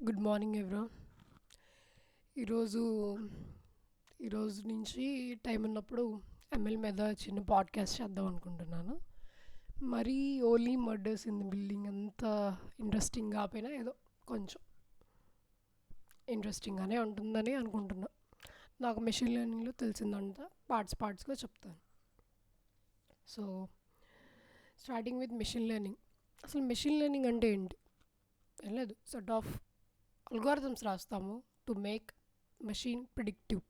Good morning everyone. ఈరోజు ఈరోజు నుంచి టైం ఉన్నప్పుడు ఎంఎల్ మీద చిన్న పాడ్కాస్ట్ చేద్దాం అనుకుంటున్నాను. మరీ only murders in the building అంత ఇంట్రెస్టింగ్ కాకపోయినా ఏదో కొంచెం ఇంట్రెస్టింగ్గానే ఉంటుందని అనుకుంటున్నా. నాకు మెషిన్ లెర్నింగ్లో తెలిసిందంతా పార్ట్స్గా చెప్తాను. So starting with machine learning. అసలు మెషిన్ లెర్నింగ్ అంటే ఏంటి? ఏం లేదు, సెట్ ఆఫ్ అల్గారిథమ్స్ రాస్తాము టు మేక్ మెషిన్ ప్రిడిక్టివ్.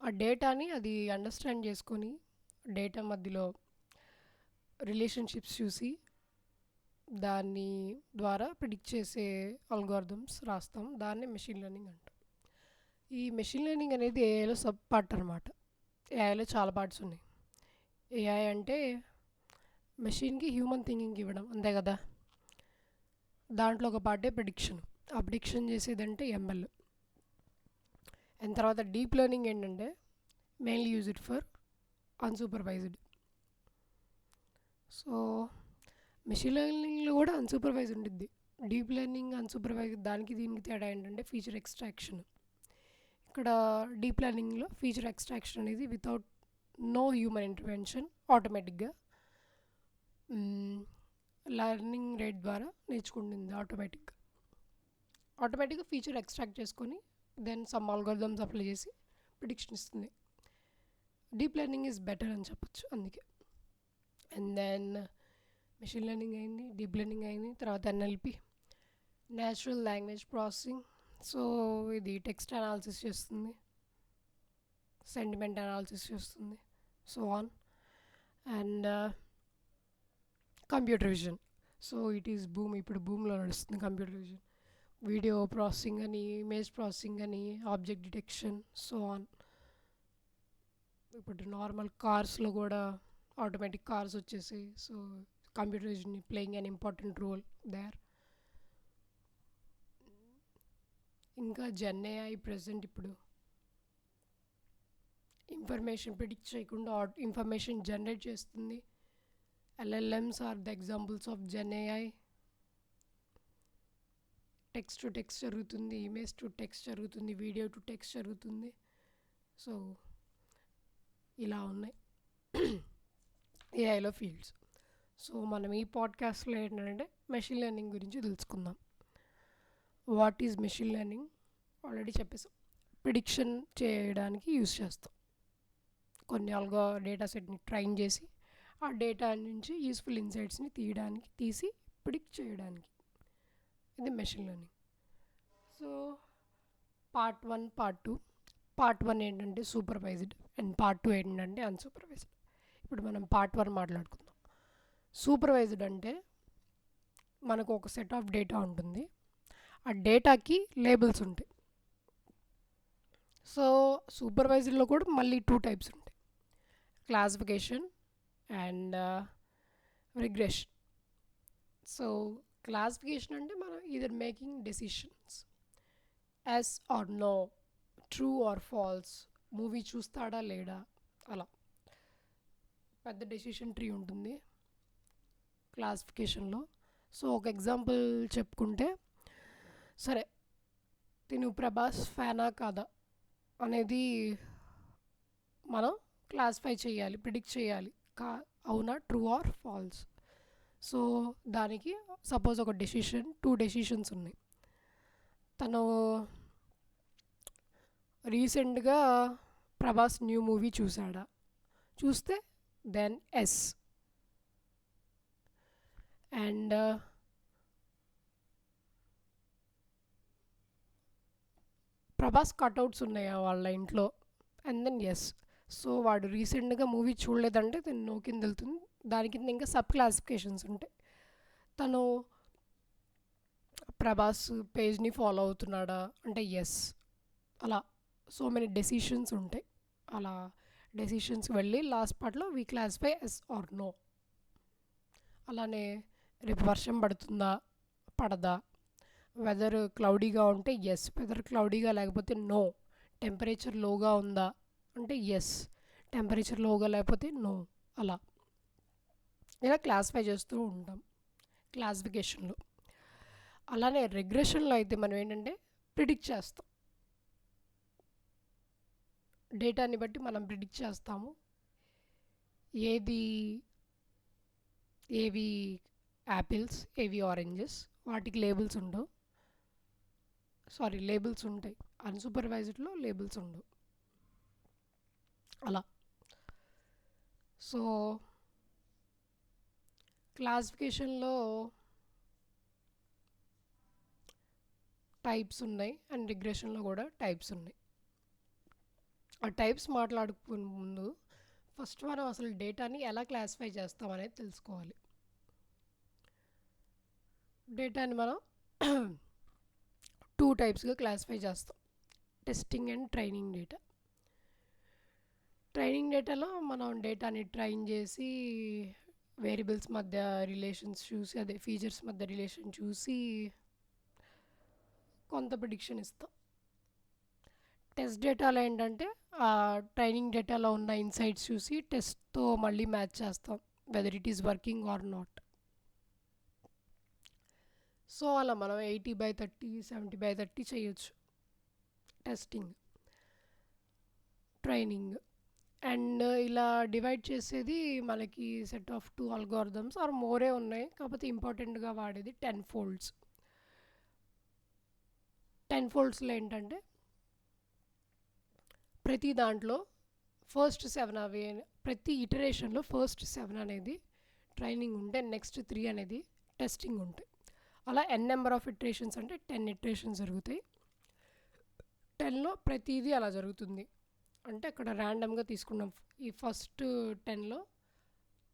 ఆ డేటాని అది అండర్స్టాండ్ చేసుకొని డేటా మధ్యలో రిలేషన్షిప్స్ చూసి దాన్ని ద్వారా ప్రిడిక్ట్ చేసే అల్గారిథమ్స్ రాస్తాం. దాన్ని మెషిన్ లెర్నింగ్ అంటాం. ఈ మెషిన్ లెర్నింగ్ అనేది ఏఐలో సబ్ పార్ట్ అనమాట. ఏఐలో చాలా పార్ట్స్ ఉన్నాయి. ఏఐ అంటే మెషిన్కి హ్యూమన్ థింకింగ్ ఇవ్వడం, అంతే కదా. దాంట్లో ఒక పార్టే ప్రిడిక్షన్. ఆ ప్రిడిక్షన్ చేసేదంటే ఎంఎల్. అండ్ తర్వాత డీప్ లెర్నింగ్ ఏంటంటే mainly use it for unsupervised. So machine లెర్నింగ్లో కూడా అన్సూపర్వైజ్ ఉంటుంది. డీప్ లెర్నింగ్ అన్సూపర్వైజ్ దానికి దీనికి తేడా ఏంటంటే ఫీచర్ ఎక్స్ట్రాక్షన్. ఇక్కడ డీప్ లెర్నింగ్లో ఫీచర్ ఎక్స్ట్రాక్షన్ అనేది వితౌట్ నో హ్యూమన్ ఇంటర్వెన్షన్ ఆటోమేటిక్గా లెర్నింగ్ రేట్ ద్వారా నేర్చుకుంటుంది. ఆటోమేటిక్గా ఫీచర్ ఎక్స్ట్రాక్ట్ చేసుకొని దెన్ సమ్ అల్గోరిథమ్స్ అప్లై చేసి ప్రిడిక్షన్ ఇస్తుంది. డీప్ లెర్నింగ్ ఈజ్ బెటర్ అని చెప్పొచ్చు అందుకే. అండ్ దెన్ మెషిన్ లెర్నింగ్ అయింది, డీప్ లెర్నింగ్ అయింది, తర్వాత NLP, natural language processing. So ఇది టెక్స్ట్ అనాలిసిస్ చేస్తుంది, సెంటిమెంట్ అనాలిసిస్ చేస్తుంది, so on. And computer vision. So it is boom, ఇప్పుడు బూమ్లో నడుస్తుంది కంప్యూటర్ విజన్. వీడియో ప్రాసెసింగ్ అని, ఇమేజ్ ప్రాసెసింగ్ అని, ఆబ్జెక్ట్ డిటెక్షన్, సో ఆన్. ఇప్పుడు నార్మల్ కార్స్లో కూడా ఆటోమేటిక్ కార్స్ వచ్చేసాయి. So computer vision playing an important role there. ఇంకా జెన్ఏఐ ప్రెజెంట్ ఇప్పుడు ఇన్ఫర్మేషన్ ప్రిడిక్ట్ చేయకుండా ఇన్ఫర్మేషన్ జనరేట్ చేస్తుంది. LLMs are the examples of GenAI. Text to text జరుగుతుంది, ఇమేజ్ టు టెక్స్ట్ జరుగుతుంది, వీడియో టు టెక్స్ట్ జరుగుతుంది. So ఇలా ఉన్నాయి ఏఐలో ఫీల్డ్స్. సో మనం ఈ పాడ్కాస్ట్లో ఏంటంటే మెషిన్ లెర్నింగ్ గురించి తెలుసుకుందాం. What is machine learning already చెప్పేసాం. ప్రిడిక్షన్ చేయడానికి యూస్ చేస్తాం. కొన్ని డేటా సెట్ని ట్రైన్ చేసి ఆ డేటా నుంచి యూస్ఫుల్ ఇన్సైట్స్ని తీసి ప్రిడిక్ట్ చేయడానికి ఇది machine learning. So part 1, part 2. Part 1 ఏంటంటే సూపర్వైజ్డ్ అండ్ పార్ట్ 2 ఏంటంటే అన్సూపర్వైజ్డ్. ఇప్పుడు మనం పార్ట్ 1 మాట్లాడుకుందాం. సూపర్వైజ్డ్ అంటే మనకు ఒక సెట్ ఆఫ్ డేటా ఉంటుంది, ఆ డేటాకి లేబుల్స్ ఉంటాయి. సో సూపర్వైజ్డ్లో కూడా మళ్ళీ 2 టైప్స్ ఉంటాయి, classification and regression. So classification అంటే మనం either making decisions yes or no, true or false, movie చూస్తాడా లేడా, అలా పెద్ద డెసిషన్ ట్రీ ఉంటుంది క్లాసిఫికేషన్లో. సో ఒక ఎగ్జాంపుల్ చెప్పుకుంటే, సరే తిను ప్రభాస్ ఫ్యానా కాదా అనేది మనం క్లాసిఫై చేయాలి, ప్రిడిక్ట్ చేయాలి, అవునా ట్రూ ఆర్ ఫాల్స్. సో దానికి సపోజ్ ఒక డెసిషన్, 2 డెసిషన్స్ ఉన్నాయి. తను రీసెంట్గా ప్రభాస్ న్యూ మూవీ చూస్తే then yes. And Prabhas cutouts ఉన్నాయా వాళ్ళ ఇంట్లో, అండ్ దెన్ ఎస్. సో వాడు రీసెంట్గా మూవీ చూడలేదంటే తను నో కింద వెళ్తుంది. దాని కింద ఇంకా సబ్ క్లాసిఫికేషన్స్ ఉంటాయి. తను ప్రభాస్ పేజ్ని ఫాలో అవుతున్నాడా అంటే ఎస్. అలా సో మెనీ డెసిషన్స్ ఉంటాయి. అలా డెసిషన్స్ వెళ్ళి లాస్ట్ పార్ట్లో we classify yes or no. అలానే రేపు వర్షం పడుతుందా పడదా, వెదర్ క్లౌడీగా ఉంటే ఎస్, వెదర్ క్లౌడీగా లేకపోతే నో, టెంపరేచర్ లోగా ఉందా అంటే ఎస్, టెంపరేచర్ లోగా లేకపోతే నో. అలా ఇలా క్లాసిఫై చేస్తూ ఉంటాం క్లాసిఫికేషన్లో. అలానే రిగ్రెషన్లో అయితే మనం ఏంటంటే ప్రిడిక్ట్ చేస్తాం. డేటాని బట్టి మనం ప్రిడిక్ట్ చేస్తాము ఏది ఏవి యాపిల్స్, ఏవి ఆరెంజెస్, వాటికి లేబుల్స్ ఉండవు. లేబుల్స్ ఉంటాయి, అన్సూపర్వైజ్డ్లో లేబుల్స్ ఉండవు. అలా. సో క్లాసిఫికేషన్లో టైప్స్ ఉన్నాయి అండ్ రిగ్రెషన్లో కూడా టైప్స్ ఉన్నాయి. ఆ టైప్స్ మాట్లాడుకునే ముందు ఫస్ట్ మనం అసలు డేటాని ఎలా క్లాసిఫై చేస్తాం అనేది తెలుసుకోవాలి. డేటాని మనం 2 టైప్స్గా క్లాసిఫై చేస్తాం: testing and training data. Training డేటాలో మనం డేటాని ట్రైన్ చేసి వేరియబుల్స్ మధ్య రిలేషన్స్ చూసి, అదే ఫీచర్స్ మధ్య రిలేషన్ చూసి కొంత ప్రిడిక్షన్ ఇస్తాం. టెస్ట్ డేటాలో ఏంటంటే ఆ ట్రైనింగ్ డేటాలో ఉన్న ఇన్సైట్స్ చూసి టెస్ట్తో మళ్ళీ మ్యాచ్ చేస్తాం whether it is working or not. So అలా మనం 80/30, 70/30 చేయొచ్చు టెస్టింగ్, ట్రైనింగ్. అండ్ ఇలా డివైడ్ చేసేది మనకి set of 2 algorithms or more ఉన్నాయి, కాకపోతే ఇంపార్టెంట్గా వాడేది 10 ఫోల్డ్స్. 10 ఫోల్డ్స్లో ఏంటంటే ప్రతి దాంట్లో ఫస్ట్ 7 అవి, ప్రతి ఇటరేషన్లో ఫస్ట్ 7 అనేది ట్రైనింగ్ ఉంటే నెక్స్ట్ 3 అనేది టెస్టింగ్ ఉంటాయి. అలా ఎన్ నెంబర్ ఆఫ్ ఇటరేషన్స్ అంటే 10 ఇటరేషన్స్ జరుగుతాయి. 10లో ప్రతిదీ అలా జరుగుతుంది. అంటే అక్కడ ర్యాండమ్గా తీసుకున్నాం. ఈ ఫస్ట్ 10లో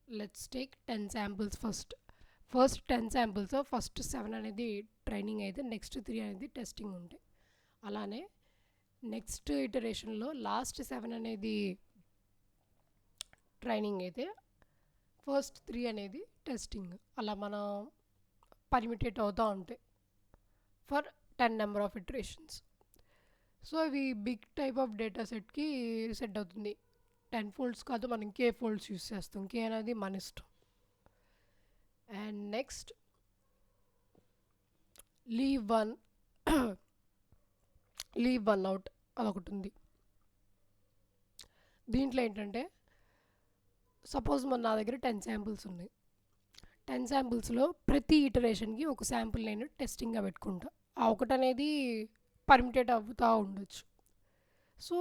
let's take 10 samples. First 10 samples first 7 అనేది ట్రైనింగ్ అయితే నెక్స్ట్ 3 అనేది టెస్టింగ్ ఉంటాయి. అలానే నెక్స్ట్ ఇటరేషన్లో లాస్ట్ 7 అనేది ట్రైనింగ్ అయితే ఫస్ట్ 3 అనేది టెస్టింగ్. అలా మనం పర్మిటేట్ అవుతూ ఉంటాయి for 10 number of iterations. So ఇవి బిగ్ టైప్ ఆఫ్ డేటా సెట్కి సెట్ అవుతుంది. 10 ఫోల్డ్స్ కాదు, మనం కే ఫోల్డ్స్ యూస్ చేస్తాం. కే అనేది మన ఇష్టం. And next leave one out అదొకటి ఉంది. దీంట్లో ఏంటంటే సపోజ్ నా దగ్గర 10 శాంపిల్స్ ఉన్నాయి. 10 శాంపిల్స్లో ప్రతి ఇటరేషన్కి ఒక శాంపిల్ నేను టెస్టింగ్గా పెట్టుకుంటా. ఆ ఒకటి అనేది పర్మిటేట్ అవుతూ ఉండొచ్చు. సో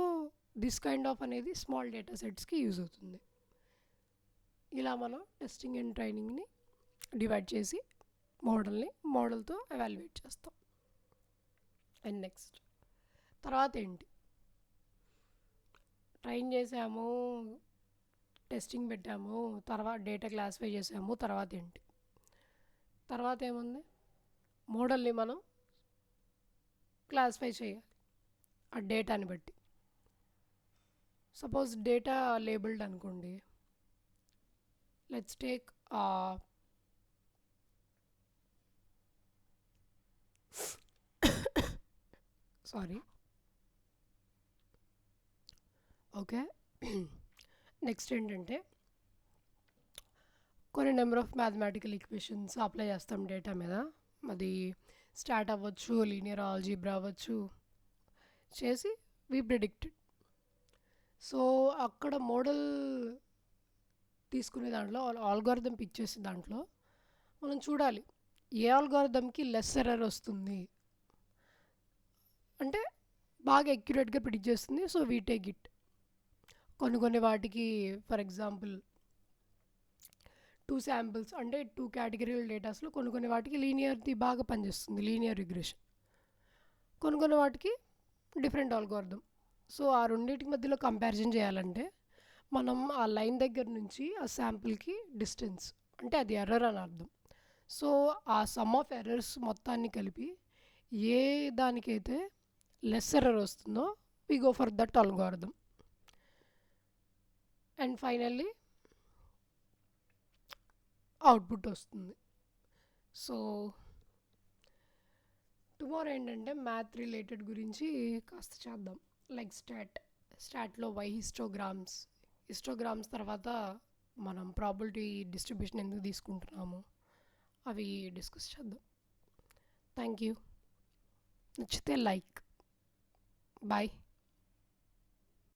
దిస్ కైండ్ ఆఫ్ అనేది స్మాల్ డేటా సెట్స్కి యూజ్ అవుతుంది. ఇలా మనం టెస్టింగ్ అండ్ ట్రైనింగ్ని డివైడ్ చేసి మోడల్తో ఎవాల్యుయేట్ చేస్తాం. అండ్ నెక్స్ట్ తర్వాత ఏంటి, ట్రైన్ చేసాము, టెస్టింగ్ పెట్టాము, తర్వాత డేటా క్లాసిఫై చేసాము, తర్వాత ఏంటి? తర్వాత ఏముంది, మోడల్ని మనం క్లాసిఫై చేయాలి ఆ డేటాని బట్టి. సపోజ్ డేటా లేబుల్డ్ అనుకోండి, లెట్స్ టేక్ ఓకే. నెక్స్ట్ ఏంటంటే కొన్ని number of mathematical equations apply చేస్తాం డేటా మీద. అది స్టాట్ అవ్వచ్చు, లీనియర్ ఆల్జీబ్రా అవ్వచ్చు, చేసి వి ప్రిడిక్టెడ్. సో అక్కడ మోడల్ తీసుకునే దాంట్లో ఆల్గోరిథం పిక్ చేసే దాంట్లో మనం చూడాలి ఏ ఆల్గోరిథంకి లెస్ ఎర్రర్ వస్తుంది, అంటే బాగా అక్యురేట్గా ప్రిడిక్ట్ చేస్తుంది. So we take it. కొన్ని వాటికి ఫర్ ఎగ్జాంపుల్ 2 శాంపిల్స్ అంటే 2 కేటగిరీల డేటాస్లో కొన్ని వాటికి లీనియర్ది బాగా పనిచేస్తుంది, లీనియర్ రిగ్రెషన్. కొన్ని వాటికి డిఫరెంట్ ఆల్గోరిథం. సో ఆ రెండింటికి మధ్యలో కంపారిజన్ చేయాలంటే మనం ఆ లైన్ దగ్గర నుంచి ఆ శాంపిల్కి డిస్టెన్స్, అంటే అది ఎర్రర్ అని అర్థం. సో ఆ సమ్ ఆఫ్ ఎర్రర్స్ మొత్తాన్ని కలిపి ఏ దానికైతే లెస్ ఎర్రర్ వస్తుందో we go for that algorithm. And finally output వస్తుంది. సో టుమారో ఏంటంటే మ్యాథ్ రిలేటెడ్ గురించి కాస్త చేద్దాం. లైక్ స్టాట్లో హిస్టోగ్రామ్స్ తర్వాత మనం ప్రాబిలిటీ డిస్ట్రిబ్యూషన్ ఎందుకు తీసుకుంటున్నాము అవి డిస్కస్ చేద్దాం. Thank you. నచ్చితే లైక్. బాయ్.